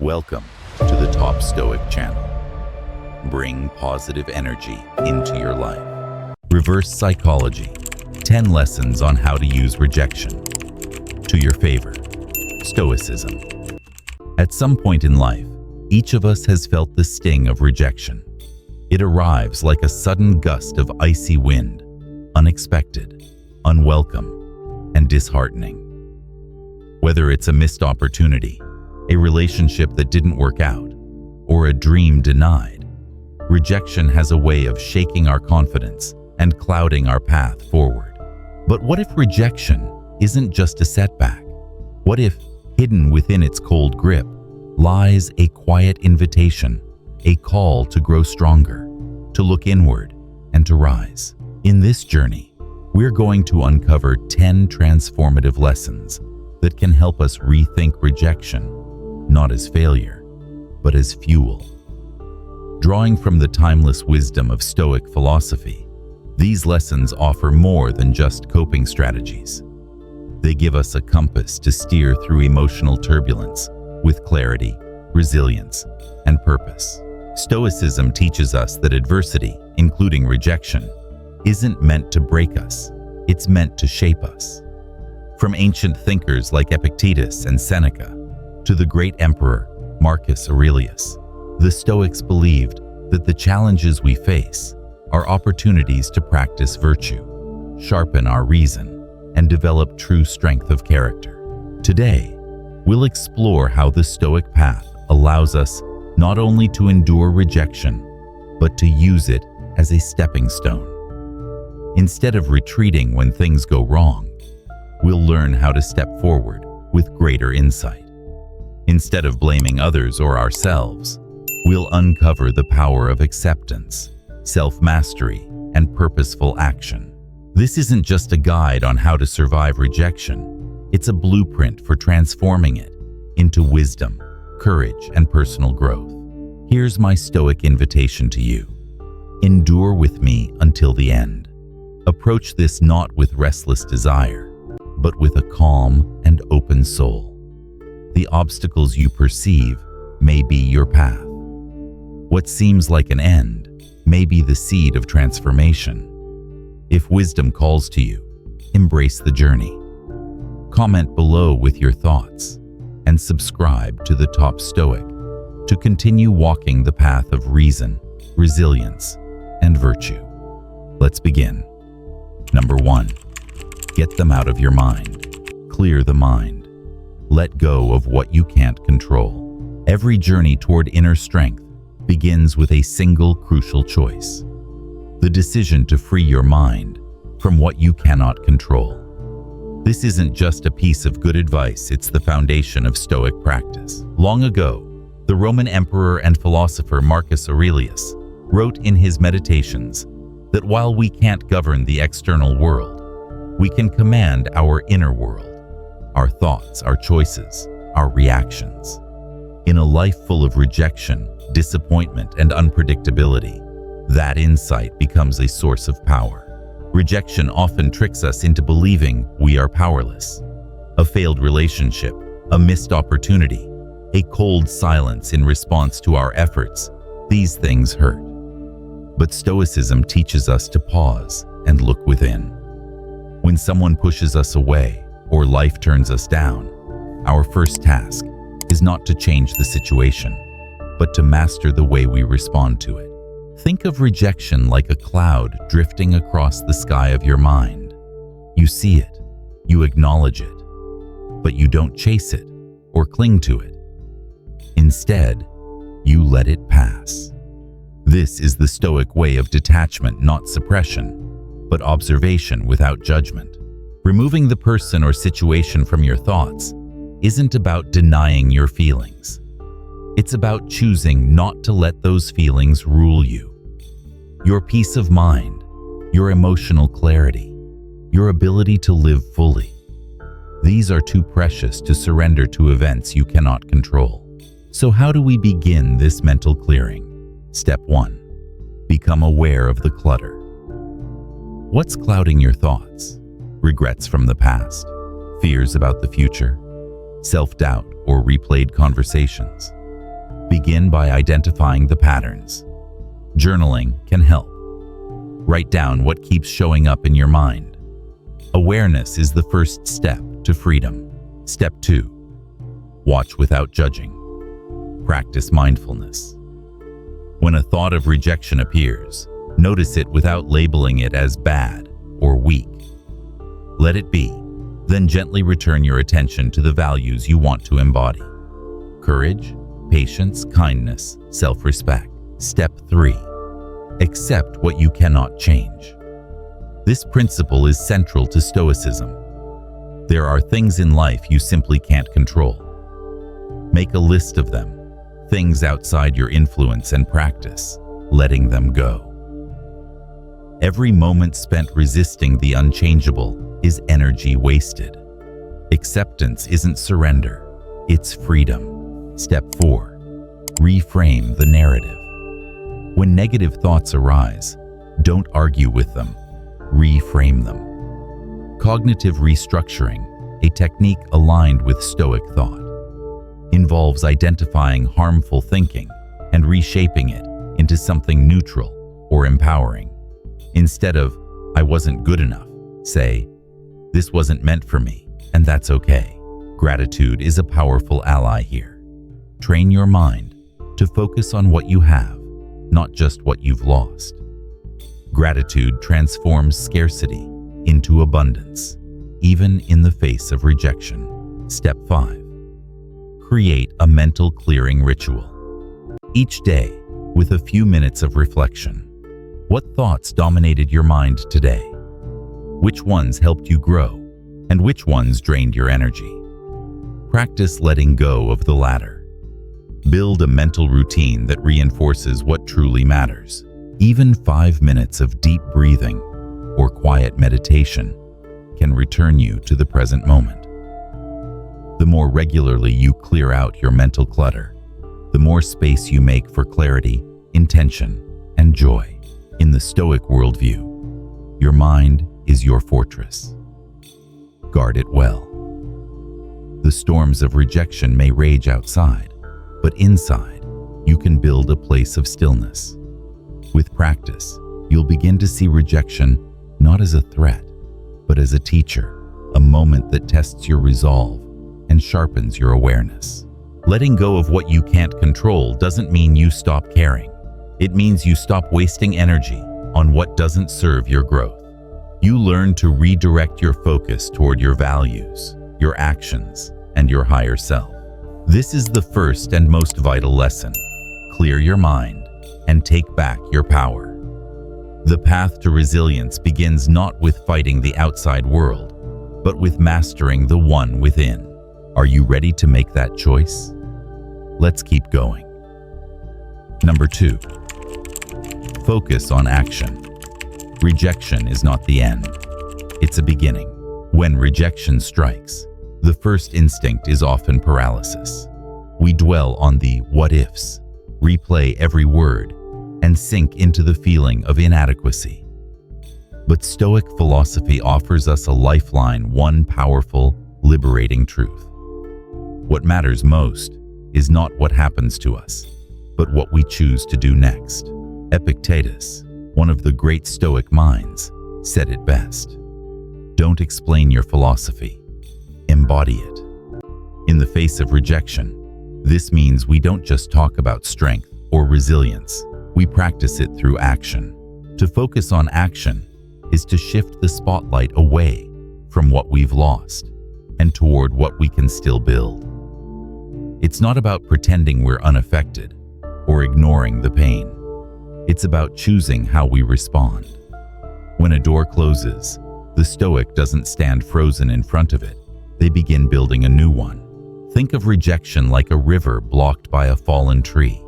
Welcome to the Top Stoic channel. Bring positive energy into your life. Reverse psychology. 10 lessons on how to use rejection to your favor. Stoicism. At some point in life, each of us has felt the sting of rejection. It arrives like a sudden gust of icy wind, unexpected, unwelcome, and disheartening. Whether it's a missed opportunity, a relationship that didn't work out, or a dream denied, rejection has a way of shaking our confidence and clouding our path forward. But what if rejection isn't just a setback? What if, hidden within its cold grip, lies a quiet invitation, a call to grow stronger, to look inward, and to rise? In this journey, we're going to uncover 10 transformative lessons that can help us rethink rejection, not as failure, but as fuel. Drawing from the timeless wisdom of Stoic philosophy, these lessons offer more than just coping strategies. They give us a compass to steer through emotional turbulence with clarity, resilience, and purpose. Stoicism teaches us that adversity, including rejection, isn't meant to break us, it's meant to shape us. From ancient thinkers like Epictetus and Seneca to the great emperor Marcus Aurelius, the Stoics believed that the challenges we face are opportunities to practice virtue, sharpen our reason, and develop true strength of character. Today, we'll explore how the Stoic path allows us not only to endure rejection, but to use it as a stepping stone. Instead of retreating when things go wrong, we'll learn how to step forward with greater insight. Instead of blaming others or ourselves, we'll uncover the power of acceptance, self-mastery, and purposeful action. This isn't just a guide on how to survive rejection, it's a blueprint for transforming it into wisdom, courage, and personal growth. Here's my Stoic invitation to you. Endure with me until the end. Approach this not with restless desire, but with a calm and open soul. The obstacles you perceive may be your path. What seems like an end may be the seed of transformation. If wisdom calls to you, embrace the journey. Comment below with your thoughts and subscribe to The Top Stoic to continue walking the path of reason, resilience, and virtue. Let's begin. Number 1. Get them out of your mind. Clear the mind. Let go of what you can't control. Every journey toward inner strength begins with a single crucial choice: the decision to free your mind from what you cannot control. This isn't just a piece of good advice, it's the foundation of Stoic practice. Long ago, the Roman emperor and philosopher Marcus Aurelius wrote in his Meditations that while we can't govern the external world, we can command our inner world. Our thoughts, our choices, our reactions. In a life full of rejection, disappointment, and unpredictability, that insight becomes a source of power. Rejection often tricks us into believing we are powerless. A failed relationship, a missed opportunity, a cold silence in response to our efforts, these things hurt. But Stoicism teaches us to pause and look within. When someone pushes us away, or life turns us down, our first task is not to change the situation, but to master the way we respond to it. Think of rejection like a cloud drifting across the sky of your mind. You see it, you acknowledge it, but you don't chase it or cling to it. Instead, you let it pass. This is the Stoic way of detachment, not suppression, but observation without judgment. Removing the person or situation from your thoughts isn't about denying your feelings. It's about choosing not to let those feelings rule you. Your peace of mind, your emotional clarity, your ability to live fully. These are too precious to surrender to events you cannot control. So how do we begin this mental clearing? Step 1. Become aware of the clutter. What's clouding your thoughts? Regrets from the past, fears about the future, self-doubt, or replayed conversations. Begin by identifying the patterns. Journaling can help. Write down what keeps showing up in your mind. Awareness is the first step to freedom. Step 2. Watch without judging. Practice mindfulness. When a thought of rejection appears, notice it without labeling it as bad or weak. Let it be, then gently return your attention to the values you want to embody. Courage, patience, kindness, self-respect. Step 3. Accept what you cannot change. This principle is central to Stoicism. There are things in life you simply can't control. Make a list of them, things outside your influence, and practice letting them go. Every moment spent resisting the unchangeable is energy wasted. Acceptance isn't surrender, it's freedom. Step 4. Reframe the narrative. When negative thoughts arise, don't argue with them, reframe them. Cognitive restructuring, a technique aligned with Stoic thought, involves identifying harmful thinking and reshaping it into something neutral or empowering. Instead of, "I wasn't good enough," say, "This wasn't meant for me, and that's okay." Gratitude is a powerful ally here. Train your mind to focus on what you have, not just what you've lost. Gratitude transforms scarcity into abundance, even in the face of rejection. Step 5. Create a mental clearing ritual. Each day, with a few minutes of reflection, what thoughts dominated your mind today? Which ones helped you grow, and which ones drained your energy? Practice letting go of the latter. Build a mental routine that reinforces what truly matters. Even 5 minutes of deep breathing or quiet meditation can return you to the present moment. The more regularly you clear out your mental clutter, the more space you make for clarity, intention, and joy. In the Stoic worldview, your mind is your fortress. Guard it well. The storms of rejection may rage outside, but inside, you can build a place of stillness. With practice, you'll begin to see rejection not as a threat, but as a teacher, a moment that tests your resolve and sharpens your awareness. Letting go of what you can't control doesn't mean you stop caring. It means you stop wasting energy on what doesn't serve your growth. You learn to redirect your focus toward your values, your actions, and your higher self. This is the first and most vital lesson. Clear your mind and take back your power. The path to resilience begins not with fighting the outside world, but with mastering the one within. Are you ready to make that choice? Let's keep going. Number 2. Focus on action. Rejection is not the end. It's a beginning. When rejection strikes, the first instinct is often paralysis. We dwell on the what-ifs, replay every word, and sink into the feeling of inadequacy. But Stoic philosophy offers us a lifeline, one powerful, liberating truth. What matters most is not what happens to us, but what we choose to do next. Epictetus, one of the great Stoic minds, said it best. Don't explain your philosophy. Embody it. In the face of rejection, this means we don't just talk about strength or resilience, we practice it through action. To focus on action is to shift the spotlight away from what we've lost and toward what we can still build. It's not about pretending we're unaffected or ignoring the pain. It's about choosing how we respond. When a door closes, the Stoic doesn't stand frozen in front of it. They begin building a new one. Think of rejection like a river blocked by a fallen tree.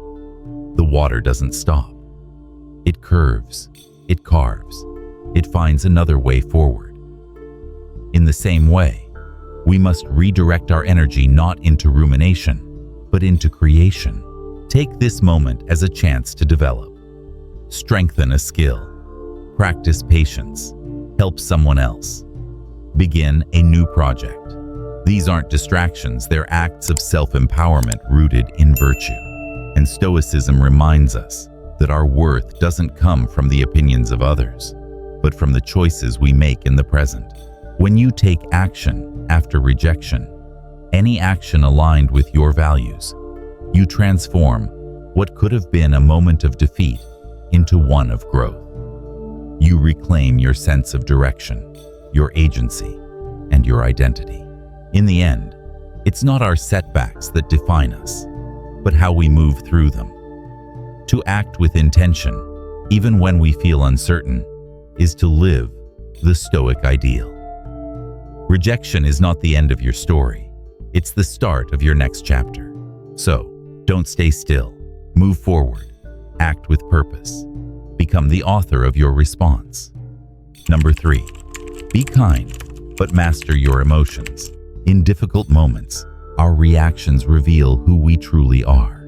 The water doesn't stop. It curves, it carves, it finds another way forward. In the same way, we must redirect our energy not into rumination, but into creation. Take this moment as a chance to develop. Strengthen a skill. Practice patience. Help someone else. Begin a new project. These aren't distractions, they're acts of self-empowerment rooted in virtue. And Stoicism reminds us that our worth doesn't come from the opinions of others, but from the choices we make in the present. When you take action after rejection, any action aligned with your values, you transform what could have been a moment of defeat into one of growth. You reclaim your sense of direction, your agency, and your identity. In the end, it's not our setbacks that define us, but how we move through them. To act with intention, even when we feel uncertain, is to live the Stoic ideal. Rejection is not the end of your story. It's the start of your next chapter. So, don't stay still. Move forward. Act with purpose. Become the author of your response. Number 3, be kind, but master your emotions. In difficult moments, our reactions reveal who we truly are.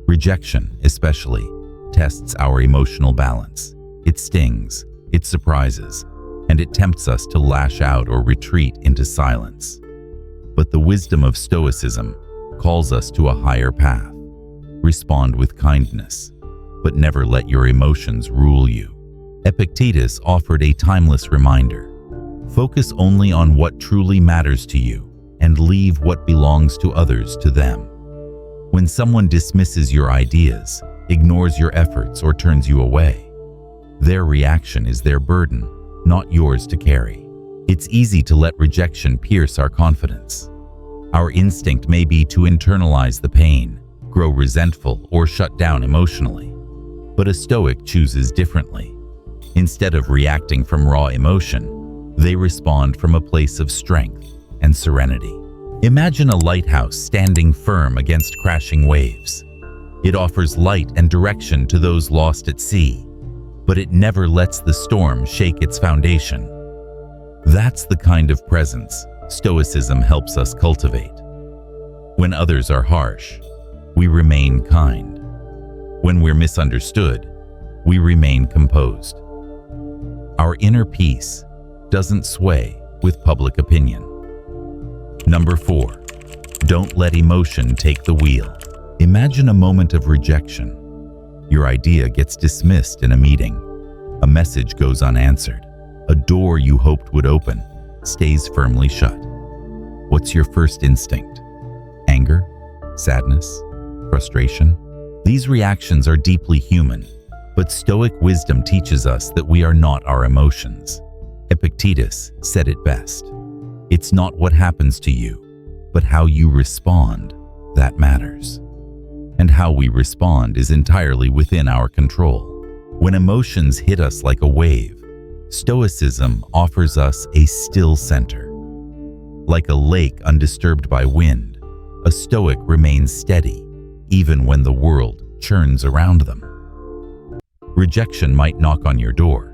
Rejection, especially, tests our emotional balance. It stings, it surprises, and it tempts us to lash out or retreat into silence. But the wisdom of Stoicism calls us to a higher path. Respond with kindness, but never let your emotions rule you. Epictetus offered a timeless reminder. Focus only on what truly matters to you and leave what belongs to others to them. When someone dismisses your ideas, ignores your efforts, or turns you away, their reaction is their burden, not yours to carry. It's easy to let rejection pierce our confidence. Our instinct may be to internalize the pain, grow resentful, or shut down emotionally. But a Stoic chooses differently. Instead of reacting from raw emotion, they respond from a place of strength and serenity. Imagine a lighthouse standing firm against crashing waves. It offers light and direction to those lost at sea, but it never lets the storm shake its foundation. That's the kind of presence Stoicism helps us cultivate. When others are harsh, we remain kind. When we're misunderstood, we remain composed. Our inner peace doesn't sway with public opinion. Number 4, don't let emotion take the wheel. Imagine a moment of rejection. Your idea gets dismissed in a meeting. A message goes unanswered. A door you hoped would open stays firmly shut. What's your first instinct? Anger? Sadness? Frustration? These reactions are deeply human, but Stoic wisdom teaches us that we are not our emotions. Epictetus said it best. It's not what happens to you, but how you respond that matters. And how we respond is entirely within our control. When emotions hit us like a wave, Stoicism offers us a still center. Like a lake undisturbed by wind, a Stoic remains steady, even when the world churns around them. Rejection might knock on your door,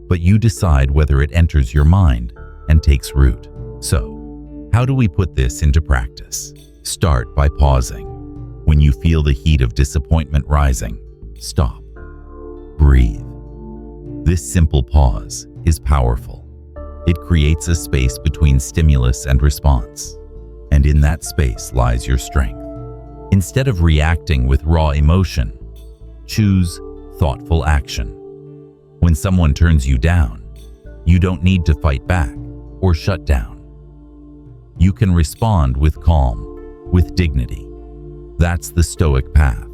but you decide whether it enters your mind and takes root. So, how do we put this into practice? Start by pausing. When you feel the heat of disappointment rising, stop. Breathe. This simple pause is powerful. It creates a space between stimulus and response, and in that space lies your strength. Instead of reacting with raw emotion, choose thoughtful action. When someone turns you down, you don't need to fight back or shut down. You can respond with calm, with dignity. That's the Stoic path,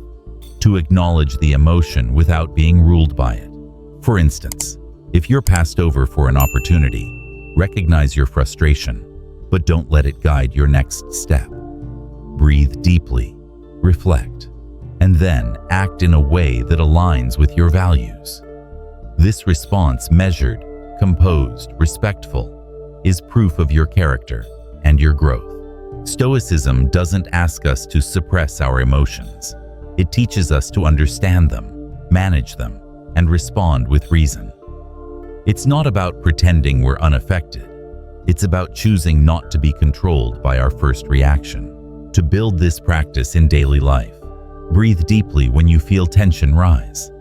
to acknowledge the emotion without being ruled by it. For instance, if you're passed over for an opportunity, recognize your frustration, but don't let it guide your next step. Breathe deeply, reflect, and then act in a way that aligns with your values. This response, measured, composed, respectful, is proof of your character and your growth. Stoicism doesn't ask us to suppress our emotions. It teaches us to understand them, manage them, and respond with reason. It's not about pretending we're unaffected. It's about choosing not to be controlled by our first reaction. To build this practice in daily life, breathe deeply when you feel tension rise.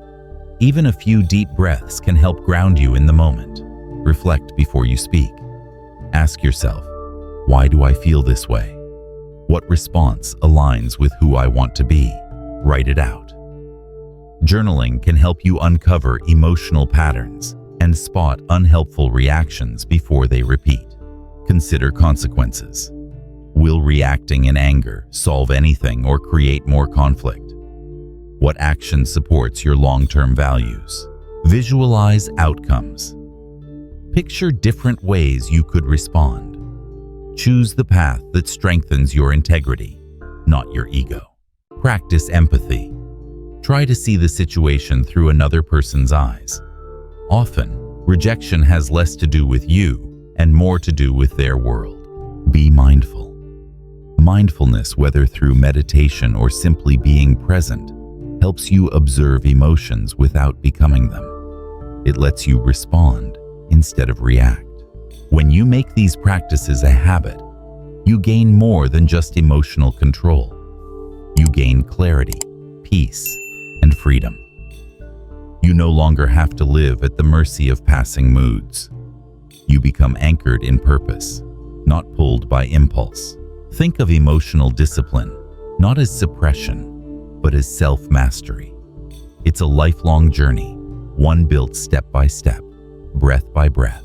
Even a few deep breaths can help ground you in the moment. Reflect before you speak. Ask yourself, why do I feel this way? What response aligns with who I want to be? Write it out. Journaling can help you uncover emotional patterns and spot unhelpful reactions before they repeat. Consider consequences. Will reacting in anger solve anything or create more conflict? What action supports your long-term values? Visualize outcomes. Picture different ways you could respond. Choose the path that strengthens your integrity, not your ego. Practice empathy. Try to see the situation through another person's eyes. Often, rejection has less to do with you and more to do with their world. Be mindful. Mindfulness, whether through meditation or simply being present, helps you observe emotions without becoming them. It lets you respond instead of react. When you make these practices a habit, you gain more than just emotional control. You gain clarity, peace, and freedom. You no longer have to live at the mercy of passing moods. You become anchored in purpose, not pulled by impulse. Think of emotional discipline, not as suppression, but as self-mastery. It's a lifelong journey, one built step by step, breath by breath.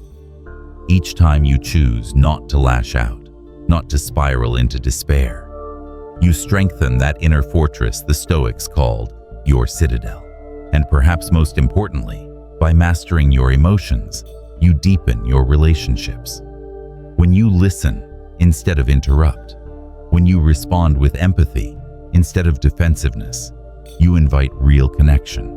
Each time you choose not to lash out, not to spiral into despair, you strengthen that inner fortress the Stoics called your citadel. And perhaps most importantly, by mastering your emotions, you deepen your relationships. When you listen instead of interrupt, when you respond with empathy instead of defensiveness, you invite real connection.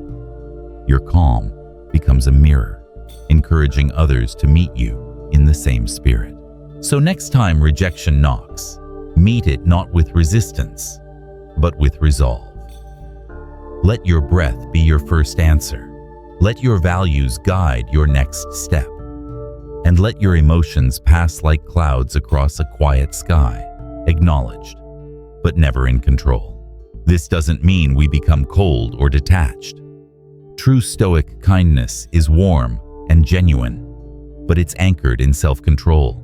Your calm becomes a mirror, encouraging others to meet you in the same spirit. So next time rejection knocks, meet it not with resistance, but with resolve. Let your breath be your first answer. Let your values guide your next step. And let your emotions pass like clouds across a quiet sky, acknowledged, but never in control. This doesn't mean we become cold or detached. True Stoic kindness is warm and genuine, but it's anchored in self-control.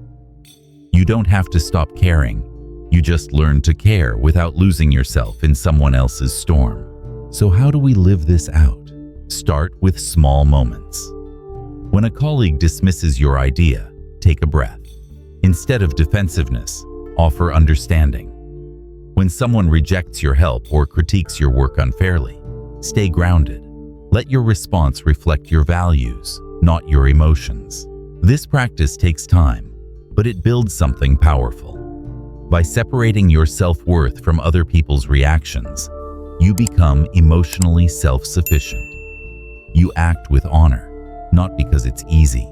You don't have to stop caring. You just learn to care without losing yourself in someone else's storm. So how do we live this out? Start with small moments. When a colleague dismisses your idea, take a breath. Instead of defensiveness, offer understanding. When someone rejects your help or critiques your work unfairly, stay grounded. Let your response reflect your values, not your emotions. This practice takes time, but it builds something powerful. By separating your self-worth from other people's reactions, you become emotionally self-sufficient. You act with honor, not because it's easy,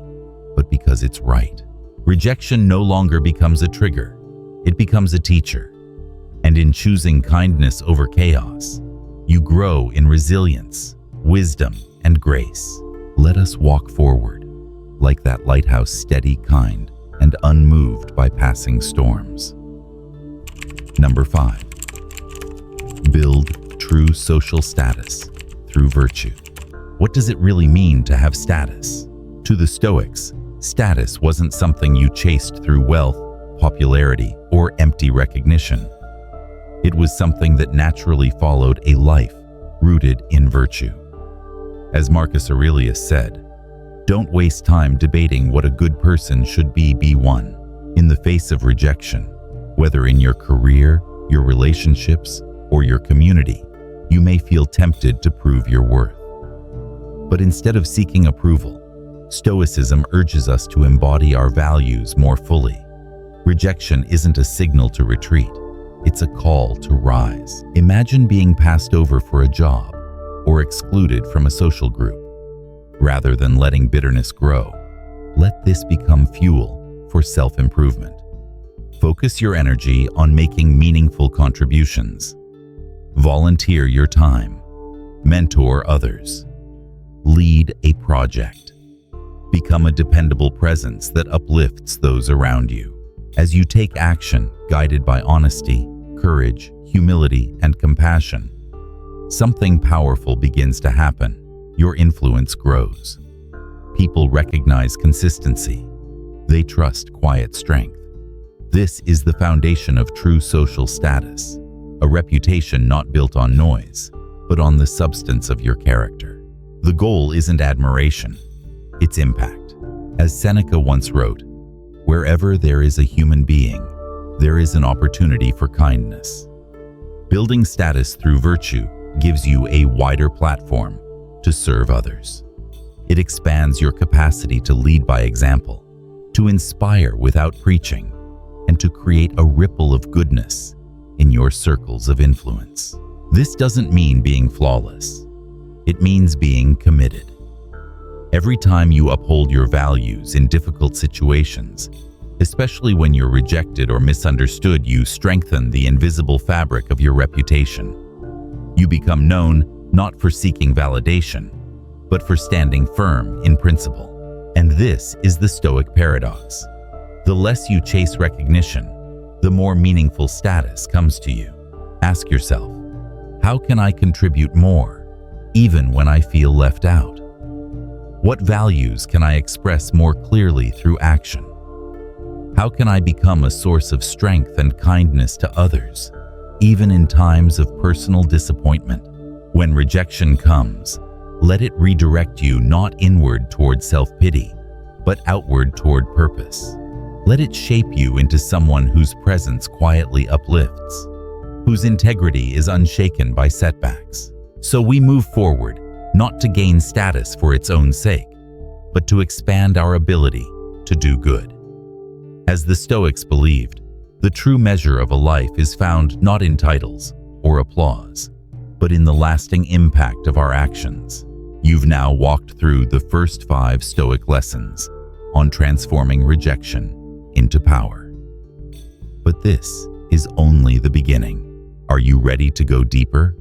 but because it's right. Rejection no longer becomes a trigger, it becomes a teacher. And in choosing kindness over chaos, you grow in resilience, wisdom, and grace. Let us walk forward, like that lighthouse, steady, kind, and unmoved by passing storms. Number 5. Build true social status through virtue. What does it really mean to have status? To the Stoics, status wasn't something you chased through wealth, popularity, or empty recognition. It was something that naturally followed a life rooted in virtue. As Marcus Aurelius said, "Don't waste time debating what a good person should be one." In the face of rejection, whether in your career, your relationships, or your community, you may feel tempted to prove your worth. But instead of seeking approval, Stoicism urges us to embody our values more fully. Rejection isn't a signal to retreat, it's a call to rise. Imagine being passed over for a job or excluded from a social group. Rather than letting bitterness grow, let this become fuel for self-improvement. Focus your energy on making meaningful contributions. Volunteer your time. Mentor others. Lead a project. Become a dependable presence that uplifts those around you. As you take action guided by honesty, courage, humility, and compassion, something powerful begins to happen. Your influence grows. People recognize consistency. They trust quiet strength. This is the foundation of true social status, a reputation not built on noise, but on the substance of your character. The goal isn't admiration, it's impact. As Seneca once wrote, "Wherever there is a human being, there is an opportunity for kindness." Building status through virtue gives you a wider platform to serve others. It expands your capacity to lead by example, to inspire without preaching, and to create a ripple of goodness in your circles of influence. This doesn't mean being flawless. It means being committed. Every time you uphold your values in difficult situations, especially when you're rejected or misunderstood, you strengthen the invisible fabric of your reputation. You become known not for seeking validation, but for standing firm in principle. And this is the Stoic paradox. The less you chase recognition, the more meaningful status comes to you. Ask yourself, how can I contribute more, even when I feel left out? What values can I express more clearly through action? How can I become a source of strength and kindness to others, even in times of personal disappointment? When rejection comes, let it redirect you not inward toward self-pity, but outward toward purpose. Let it shape you into someone whose presence quietly uplifts, whose integrity is unshaken by setbacks. So we move forward, not to gain status for its own sake, but to expand our ability to do good. As the Stoics believed, the true measure of a life is found not in titles or applause, but in the lasting impact of our actions. You've now walked through the first 5 Stoic lessons on transforming rejection into power. But this is only the beginning. Are you ready to go deeper?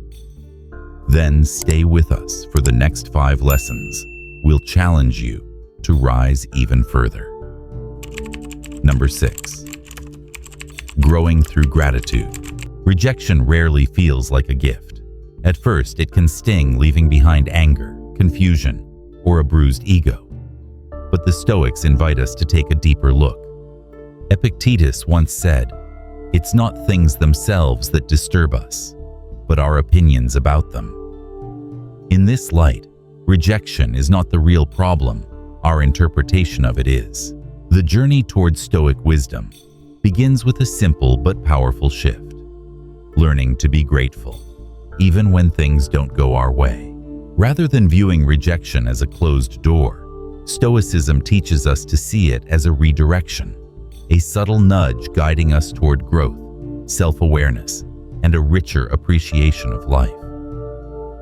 Then stay with us for the next 5 lessons. We'll challenge you to rise even further. Number 6. Growing through gratitude. Rejection rarely feels like a gift. At first, it can sting, leaving behind anger, confusion, or a bruised ego. But the Stoics invite us to take a deeper look. Epictetus once said, "It's not things themselves that disturb us, but our opinions about them." In this light, rejection is not the real problem, our interpretation of it is. The journey towards Stoic wisdom begins with a simple but powerful shift. Learning to be grateful, even when things don't go our way. Rather than viewing rejection as a closed door, Stoicism teaches us to see it as a redirection, a subtle nudge guiding us toward growth, self-awareness, and a richer appreciation of life.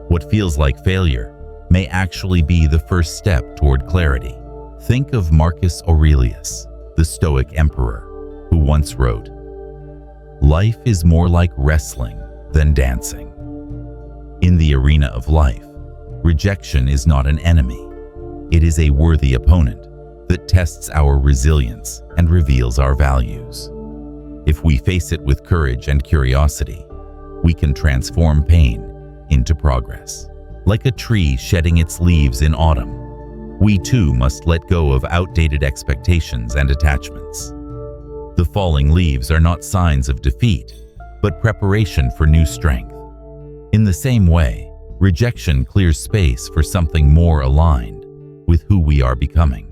What feels like failure may actually be the first step toward clarity. Think of Marcus Aurelius, the Stoic emperor, who once wrote, "Life is more like wrestling than dancing." In the arena of life, rejection is not an enemy. It is a worthy opponent that tests our resilience and reveals our values. If we face it with courage and curiosity, we can transform pain into progress. Like a tree shedding its leaves in autumn, we too must let go of outdated expectations and attachments. The falling leaves are not signs of defeat, but preparation for new strength. In the same way, rejection clears space for something more aligned with who we are becoming.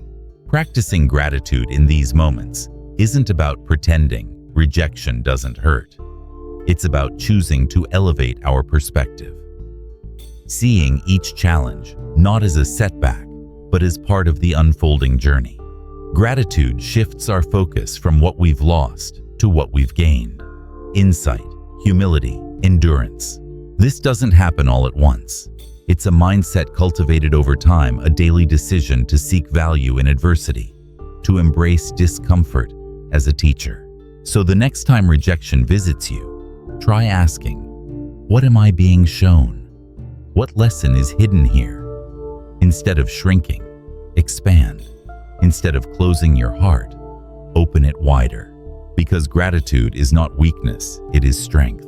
Practicing gratitude in these moments isn't about pretending rejection doesn't hurt. It's about choosing to elevate our perspective. Seeing each challenge not as a setback, but as part of the unfolding journey. Gratitude shifts our focus from what we've lost to what we've gained. Insight, humility, endurance. This doesn't happen all at once. It's a mindset cultivated over time, a daily decision to seek value in adversity, to embrace discomfort as a teacher. So the next time rejection visits you, try asking, what am I being shown? What lesson is hidden here? Instead of shrinking, expand. Instead of closing your heart, open it wider. Because gratitude is not weakness, it is strength.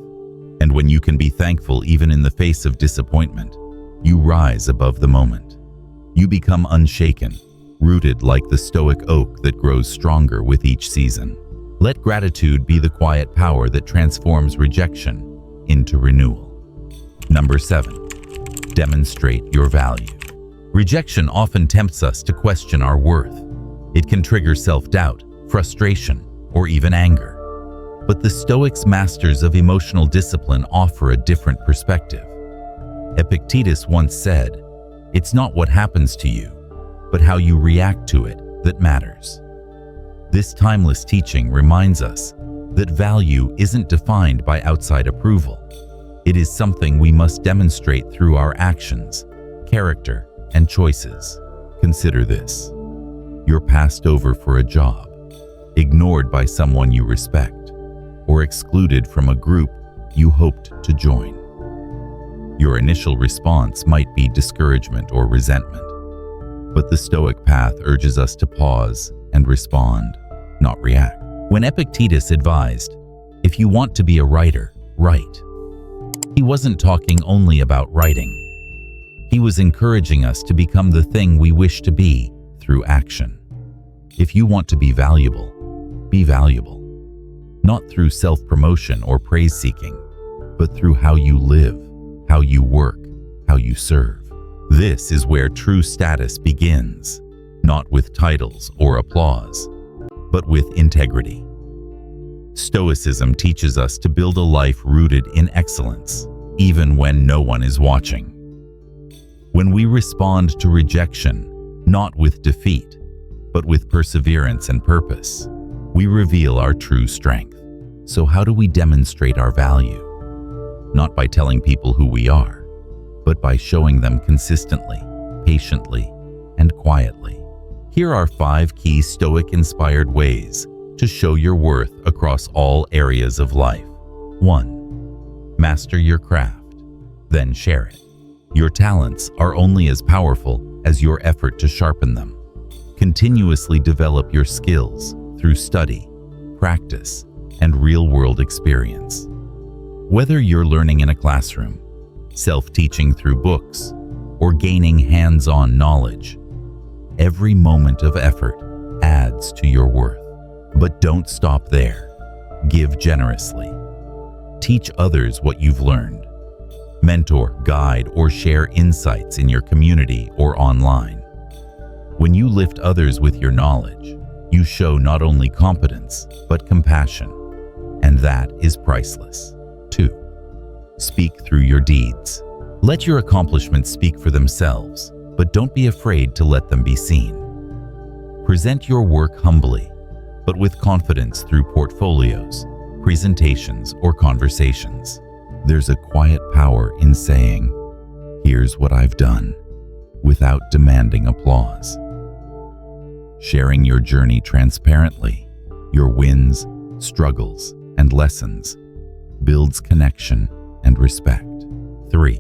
And when you can be thankful even in the face of disappointment, you rise above the moment. You become unshaken, rooted like the Stoic oak that grows stronger with each season. Let gratitude be the quiet power that transforms rejection into renewal. Number 7. Demonstrate your value. Rejection often tempts us to question our worth. It can trigger self-doubt, frustration, or even anger. But the Stoics, masters of emotional discipline, offer a different perspective. Epictetus once said, "It's not what happens to you, but how you react to it that matters." This timeless teaching reminds us that value isn't defined by outside approval. It is something we must demonstrate through our actions, character, and choices. Consider this. You're passed over for a job, ignored by someone you respect, or excluded from a group you hoped to join. Your initial response might be discouragement or resentment, but the Stoic path urges us to pause and respond, not react. When Epictetus advised, "If you want to be a writer, write," he wasn't talking only about writing. He was encouraging us to become the thing we wish to be through action. If you want to be valuable, not through self-promotion or praise-seeking, but through how you live, how you work, how you serve. This is where true status begins, not with titles or applause, but with integrity. Stoicism teaches us to build a life rooted in excellence, even when no one is watching. When we respond to rejection, not with defeat, but with perseverance and purpose, we reveal our true strength. So how do we demonstrate our value? Not by telling people who we are, but by showing them consistently, patiently, and quietly. Here are 5 key Stoic-inspired ways to show your worth across all areas of life. 1. Master your craft, then share it. Your talents are only as powerful as your effort to sharpen them. Continuously develop your skills through study, practice, and real-world experience. Whether you're learning in a classroom, self-teaching through books, or gaining hands-on knowledge, every moment of effort adds to your worth. But don't stop there. Give generously. Teach others what you've learned. Mentor, guide, or share insights in your community or online. When you lift others with your knowledge, you show not only competence, but compassion, and that is priceless. 2. Speak through your deeds. Let your accomplishments speak for themselves, but don't be afraid to let them be seen. Present your work humbly, but with confidence through portfolios, presentations, or conversations. There's a quiet power in saying, "Here's what I've done," without demanding applause. Sharing your journey transparently, your wins, struggles, and lessons, builds connection and respect. 3.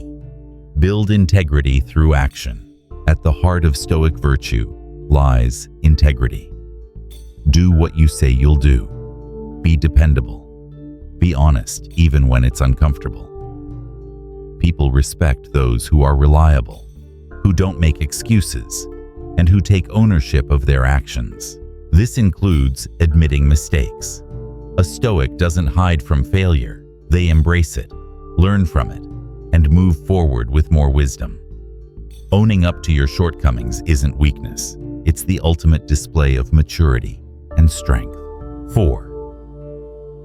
Build integrity through action. At the heart of Stoic virtue lies integrity. Do what you say you'll do. Be dependable. Be honest even when it's uncomfortable. People respect those who are reliable, who don't make excuses, and who take ownership of their actions. This includes admitting mistakes. A Stoic doesn't hide from failure. They embrace it, learn from it, and move forward with more wisdom. Owning up to your shortcomings isn't weakness. It's the ultimate display of maturity and strength. 4.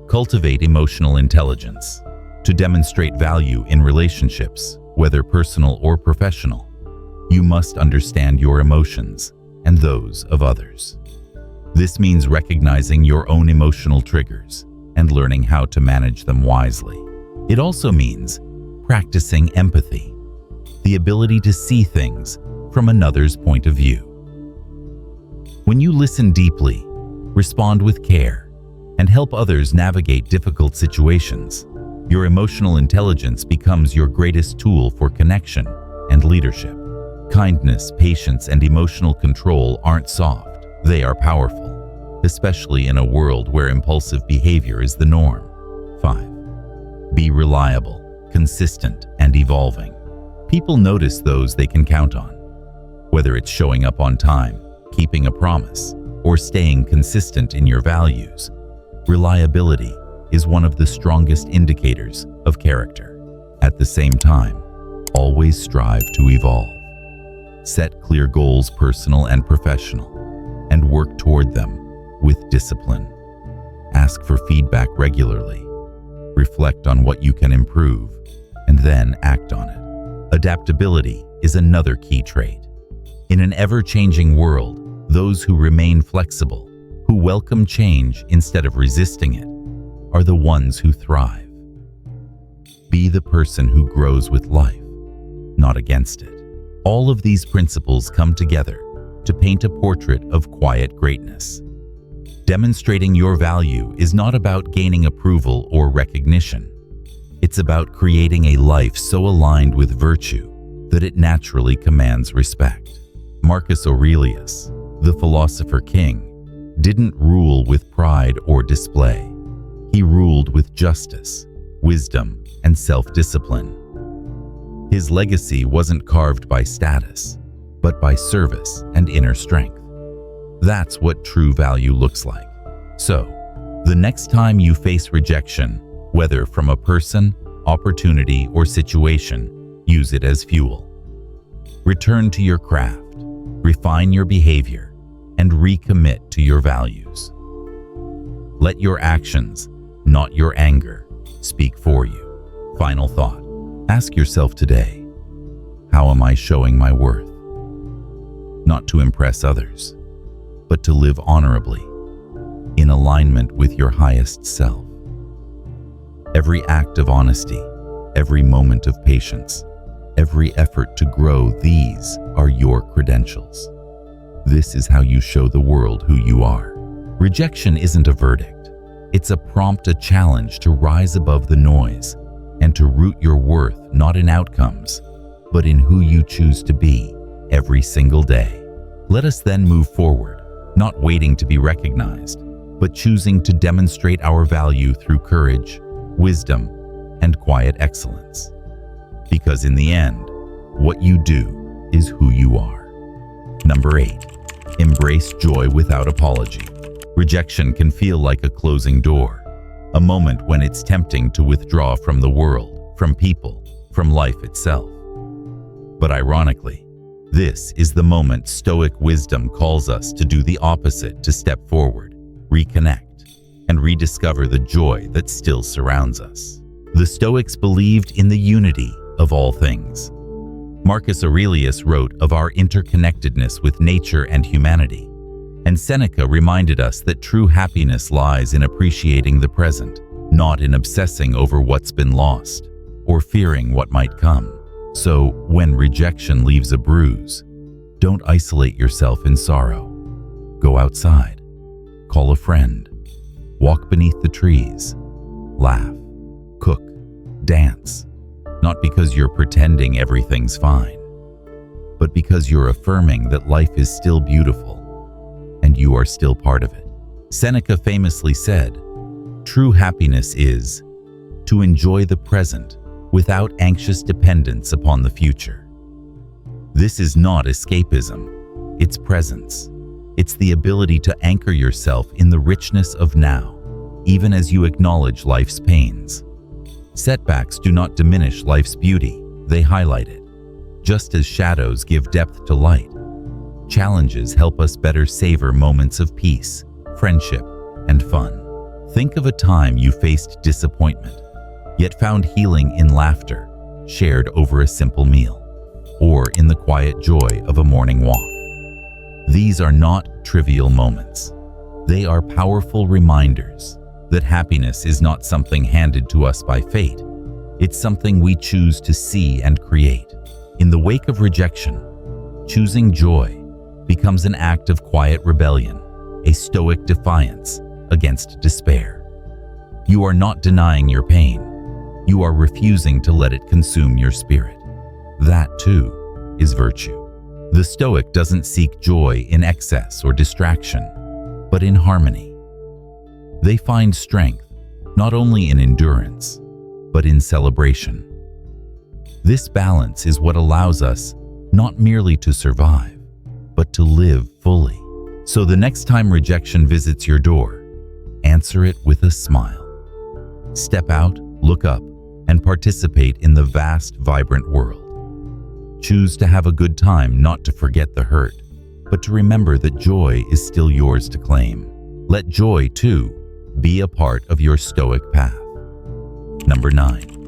Cultivate emotional intelligence. To demonstrate value in relationships, whether personal or professional, you must understand your emotions and those of others. This means recognizing your own emotional triggers and learning how to manage them wisely. It also means practicing empathy, the ability to see things from another's point of view. When you listen deeply, respond with care, and help others navigate difficult situations, your emotional intelligence becomes your greatest tool for connection and leadership. Kindness, patience, and emotional control aren't soft. They are powerful, especially in a world where impulsive behavior is the norm. 5. Be reliable, consistent, and evolving. People notice those they can count on. Whether it's showing up on time, keeping a promise, or staying consistent in your values, reliability is one of the strongest indicators of character. At the same time, always strive to evolve. Set clear goals, personal and professional, and work toward them with discipline. Ask for feedback regularly. Reflect on what you can improve, and then act on it. Adaptability is another key trait. In an ever-changing world, those who remain flexible, who welcome change instead of resisting it, are the ones who thrive. Be the person who grows with life, not against it. All of these principles come together to paint a portrait of quiet greatness. Demonstrating your value is not about gaining approval or recognition. It's about creating a life so aligned with virtue that it naturally commands respect. Marcus Aurelius, the philosopher king, didn't rule with pride or display. He ruled with justice, wisdom, and self-discipline. His legacy wasn't carved by status, but by service and inner strength. That's what true value looks like. So, the next time you face rejection, whether from a person, opportunity, or situation, use it as fuel. Return to your craft, refine your behavior, and recommit to your values. Let your actions, not your anger, speak for you. Final thought. Ask yourself today, how am I showing my worth? Not to impress others, but to live honorably, in alignment with your highest self. Every act of honesty, every moment of patience, every effort to grow, these are your credentials. This is how you show the world who you are. Rejection isn't a verdict. It's a prompt, a challenge to rise above the noise and to root your worth not in outcomes, but in who you choose to be every single day. Let us then move forward, not waiting to be recognized, but choosing to demonstrate our value through courage, wisdom, and quiet excellence. Because in the end, what you do is who you are. Number 8, embrace joy without apology. Rejection can feel like a closing door, a moment when it's tempting to withdraw from the world, from people, from life itself. But ironically, this is the moment Stoic wisdom calls us to do the opposite, to step forward, reconnect, and rediscover the joy that still surrounds us. The Stoics believed in the unity of all things. Marcus Aurelius wrote of our interconnectedness with nature and humanity, and Seneca reminded us that true happiness lies in appreciating the present, not in obsessing over what's been lost or fearing what might come. So, when rejection leaves a bruise, don't isolate yourself in sorrow. Go outside, call a friend, walk beneath the trees, laugh, cook, dance, not because you're pretending everything's fine, but because you're affirming that life is still beautiful and you are still part of it. Seneca famously said, "True happiness is to enjoy the present without anxious dependence upon the future." This is not escapism, it's presence. It's the ability to anchor yourself in the richness of now, even as you acknowledge life's pains. Setbacks do not diminish life's beauty, they highlight it. Just as shadows give depth to light, challenges help us better savor moments of peace, friendship, and fun. Think of a time you faced disappointment, yet found healing in laughter, shared over a simple meal, or in the quiet joy of a morning walk. These are not trivial moments. They are powerful reminders that happiness is not something handed to us by fate. It's something we choose to see and create. In the wake of rejection, choosing joy becomes an act of quiet rebellion, a stoic defiance against despair. You are not denying your pain. You are refusing to let it consume your spirit. That, too, is virtue. The Stoic doesn't seek joy in excess or distraction, but in harmony. They find strength not only in endurance, but in celebration. This balance is what allows us not merely to survive, but to live fully. So the next time rejection visits your door, answer it with a smile. Step out, look up, and participate in the vast, vibrant world. Choose to have a good time, not to forget the hurt, but to remember that joy is still yours to claim. Let joy, too, be a part of your Stoic path. Number 9.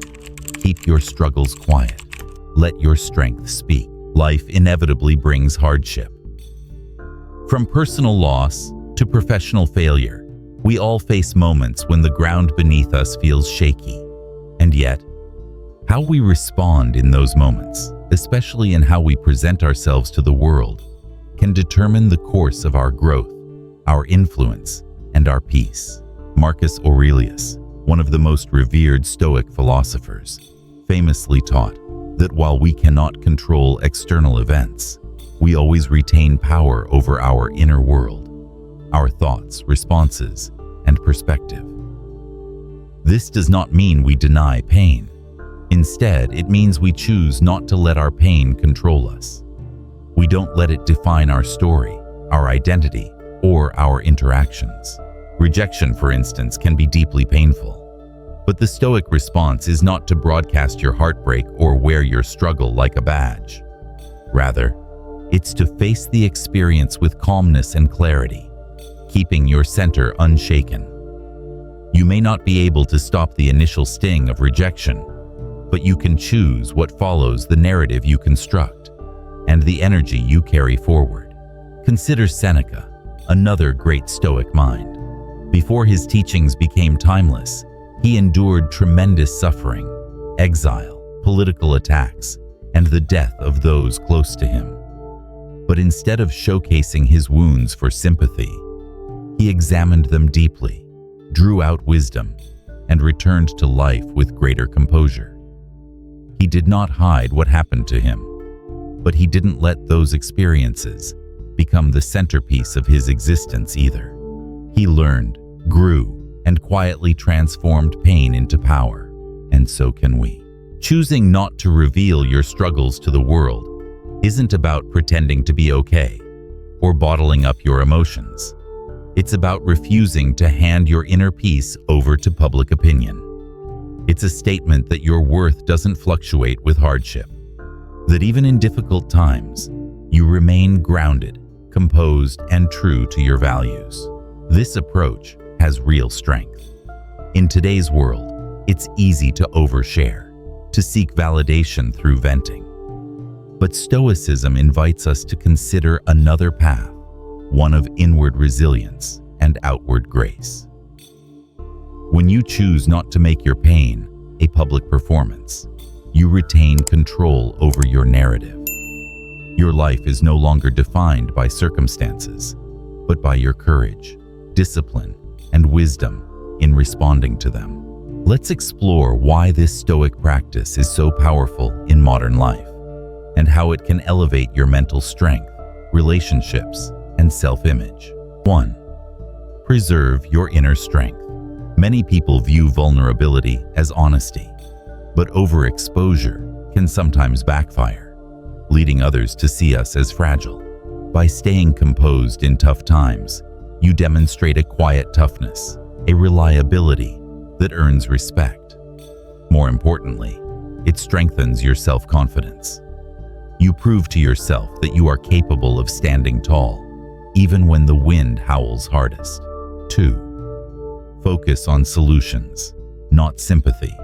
Keep your struggles quiet. Let your strength speak. Life inevitably brings hardship. From personal loss to professional failure, we all face moments when the ground beneath us feels shaky. And yet, how we respond in those moments, especially in how we present ourselves to the world, can determine the course of our growth, our influence, and our peace. Marcus Aurelius, one of the most revered Stoic philosophers, famously taught that while we cannot control external events, we always retain power over our inner world, our thoughts, responses, and perspective. This does not mean we deny pain. Instead, it means we choose not to let our pain control us. We don't let it define our story, our identity, or our interactions. Rejection, for instance, can be deeply painful. But the Stoic response is not to broadcast your heartbreak or wear your struggle like a badge. Rather, it's to face the experience with calmness and clarity, keeping your center unshaken. You may not be able to stop the initial sting of rejection, but you can choose what follows, the narrative you construct, and the energy you carry forward. Consider Seneca, another great Stoic mind. Before his teachings became timeless, he endured tremendous suffering, exile, political attacks, and the death of those close to him. But instead of showcasing his wounds for sympathy, he examined them deeply, drew out wisdom, and returned to life with greater composure. He did not hide what happened to him, but he didn't let those experiences become the centerpiece of his existence either. He learned, grew, and quietly transformed pain into power, and so can we. Choosing not to reveal your struggles to the world isn't about pretending to be okay or bottling up your emotions. It's about refusing to hand your inner peace over to public opinion. It's a statement that your worth doesn't fluctuate with hardship, that even in difficult times, you remain grounded, composed, and true to your values. This approach has real strength. In today's world, it's easy to overshare, to seek validation through venting. But Stoicism invites us to consider another path, one of inward resilience and outward grace. When you choose not to make your pain a public performance, you retain control over your narrative. Your life is no longer defined by circumstances, but by your courage, discipline, and wisdom in responding to them. Let's explore why this Stoic practice is so powerful in modern life, and how it can elevate your mental strength, relationships, and self-image. 1. Preserve your inner strength. Many people view vulnerability as honesty, but overexposure can sometimes backfire, leading others to see us as fragile. By staying composed in tough times, you demonstrate a quiet toughness, a reliability that earns respect. More importantly, it strengthens your self-confidence. You prove to yourself that you are capable of standing tall, even when the wind howls hardest. 2. Focus on solutions, not sympathy.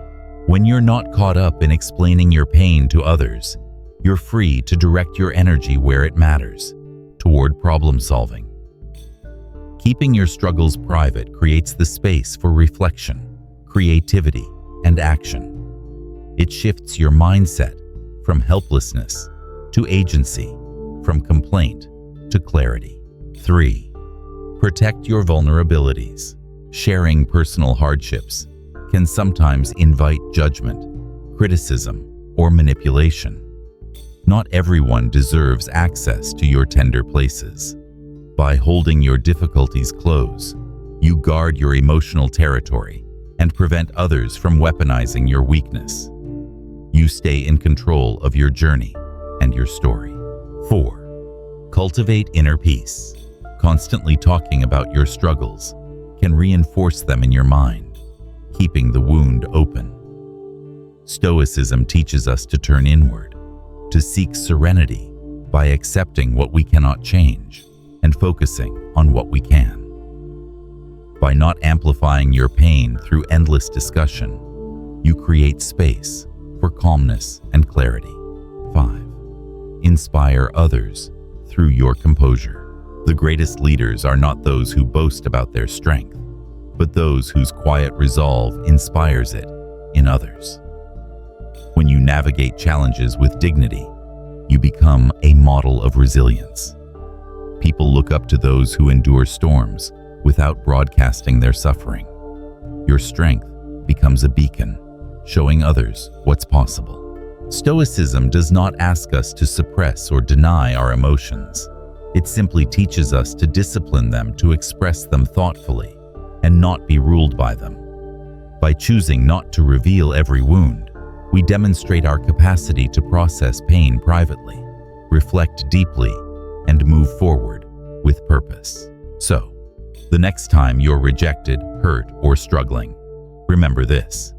When you're not caught up in explaining your pain to others, you're free to direct your energy where it matters, toward problem solving. Keeping your struggles private creates the space for reflection, creativity, and action. It shifts your mindset from helplessness to agency, from complaint to clarity. 3. Protect your vulnerabilities. Sharing personal hardships can sometimes invite judgment, criticism, or manipulation. Not everyone deserves access to your tender places. By holding your difficulties close, you guard your emotional territory and prevent others from weaponizing your weakness. You stay in control of your journey and your story. 4. Cultivate inner peace. Constantly talking about your struggles can reinforce them in your mind, keeping the wound open. Stoicism teaches us to turn inward, to seek serenity by accepting what we cannot change and focusing on what we can. By not amplifying your pain through endless discussion, you create space for calmness and clarity. 5. Inspire others through your composure. The greatest leaders are not those who boast about their strength, but those whose quiet resolve inspires it in others. When you navigate challenges with dignity, you become a model of resilience. People look up to those who endure storms without broadcasting their suffering. Your strength becomes a beacon, showing others what's possible. Stoicism does not ask us to suppress or deny our emotions. It simply teaches us to discipline them, to express them thoughtfully, and not be ruled by them. By choosing not to reveal every wound, we demonstrate our capacity to process pain privately, reflect deeply, and move forward with purpose. So, the next time you're rejected, hurt, or struggling, remember this.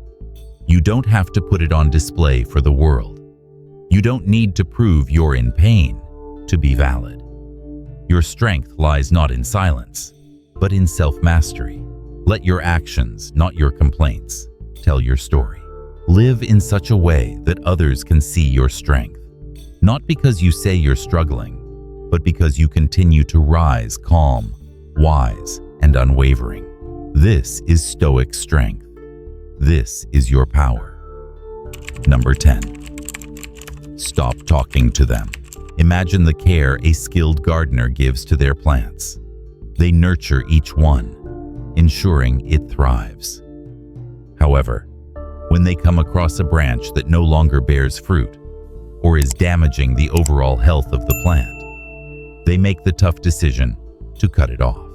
You don't have to put it on display for the world. You don't need to prove you're in pain to be valid. Your strength lies not in silence, but in self-mastery. Let your actions, not your complaints, tell your story. Live in such a way that others can see your strength, not because you say you're struggling, but because you continue to rise calm, wise, and unwavering. This is Stoic strength. This is your power. Number 10. Stop talking to them. Imagine the care a skilled gardener gives to their plants. They nurture each one, ensuring it thrives. However, when they come across a branch that no longer bears fruit or is damaging the overall health of the plant, they make the tough decision to cut it off.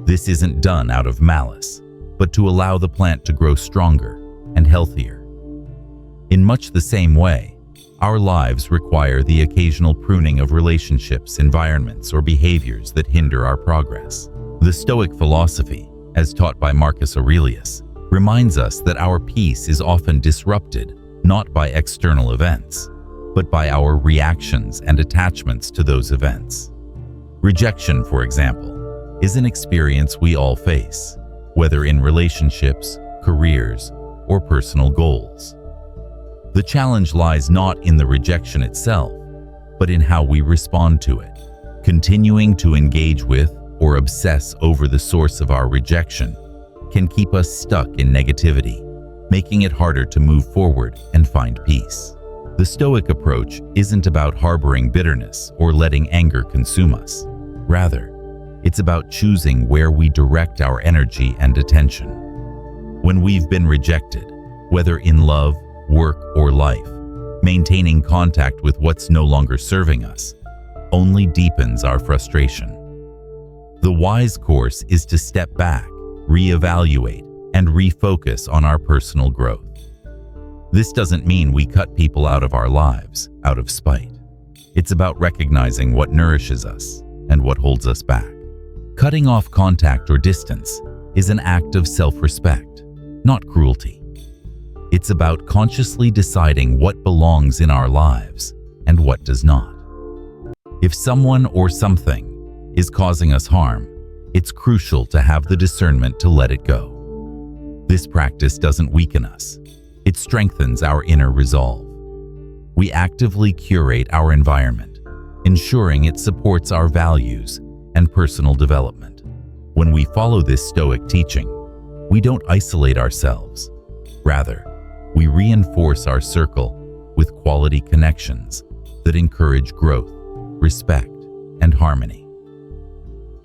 This isn't done out of malice, but to allow the plant to grow stronger and healthier. In much the same way, our lives require the occasional pruning of relationships, environments, or behaviors that hinder our progress. The Stoic philosophy, as taught by Marcus Aurelius, reminds us that our peace is often disrupted not by external events, but by our reactions and attachments to those events. Rejection, for example, is an experience we all face, whether in relationships, careers, or personal goals. The challenge lies not in the rejection itself, but in how we respond to it. Continuing to engage with or obsess over the source of our rejection can keep us stuck in negativity, making it harder to move forward and find peace. The Stoic approach isn't about harboring bitterness or letting anger consume us. Rather, it's about choosing where we direct our energy and attention. When we've been rejected, whether in love, work, or life, maintaining contact with what's no longer serving us only deepens our frustration. The wise course is to step back, reevaluate, and refocus on our personal growth. This doesn't mean we cut people out of our lives out of spite. It's about recognizing what nourishes us and what holds us back. Cutting off contact or distance is an act of self-respect, not cruelty. It's about consciously deciding what belongs in our lives and what does not. If someone or something is causing us harm, it's crucial to have the discernment to let it go. This practice doesn't weaken us. It strengthens our inner resolve. We actively curate our environment, ensuring it supports our values and personal development. When we follow this Stoic teaching, we don't isolate ourselves. Rather, we reinforce our circle with quality connections that encourage growth, respect, and harmony.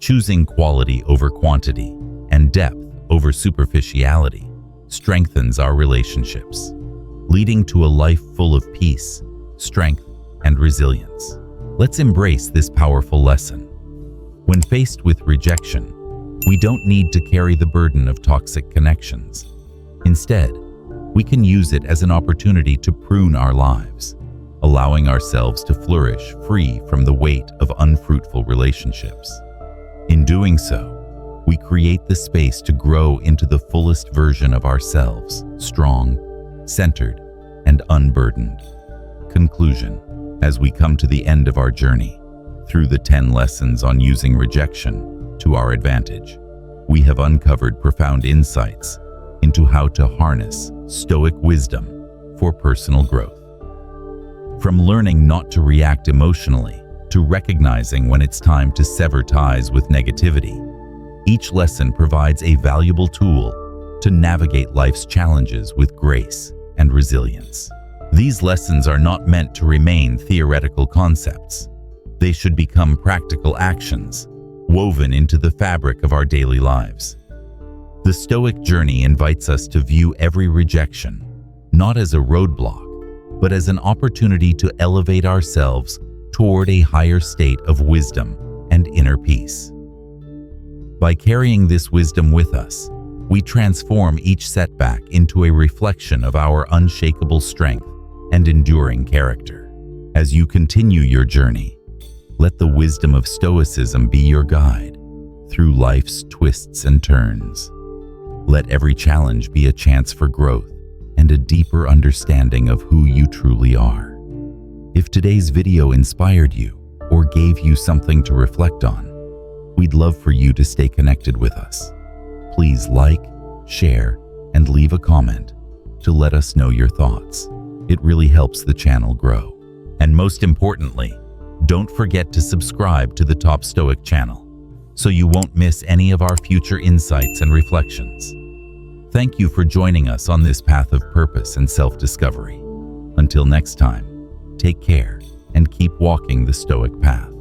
Choosing quality over quantity and depth over superficiality strengthens our relationships, leading to a life full of peace, strength, and resilience. Let's embrace this powerful lesson. When faced with rejection, we don't need to carry the burden of toxic connections. Instead, we can use it as an opportunity to prune our lives, allowing ourselves to flourish free from the weight of unfruitful relationships. In doing so, we create the space to grow into the fullest version of ourselves, strong, centered, and unburdened. Conclusion. As we come to the end of our journey, through the 10 lessons on using rejection to our advantage, we have uncovered profound insights into how to harness Stoic wisdom for personal growth. From learning not to react emotionally to recognizing when it's time to sever ties with negativity, each lesson provides a valuable tool to navigate life's challenges with grace and resilience. These lessons are not meant to remain theoretical concepts. They should become practical actions, woven into the fabric of our daily lives. The Stoic journey invites us to view every rejection not as a roadblock, but as an opportunity to elevate ourselves toward a higher state of wisdom and inner peace. By carrying this wisdom with us, we transform each setback into a reflection of our unshakable strength and enduring character. As you continue your journey, let the wisdom of Stoicism be your guide through life's twists and turns. Let every challenge be a chance for growth and a deeper understanding of who you truly are. If today's video inspired you or gave you something to reflect on, we'd love for you to stay connected with us. Please like, share, and leave a comment to let us know your thoughts. It really helps the channel grow. And most importantly, don't forget to subscribe to the TheTopStoic channel so you won't miss any of our future insights and reflections. Thank you for joining us on this path of purpose and self-discovery. Until next time, take care and keep walking the Stoic path.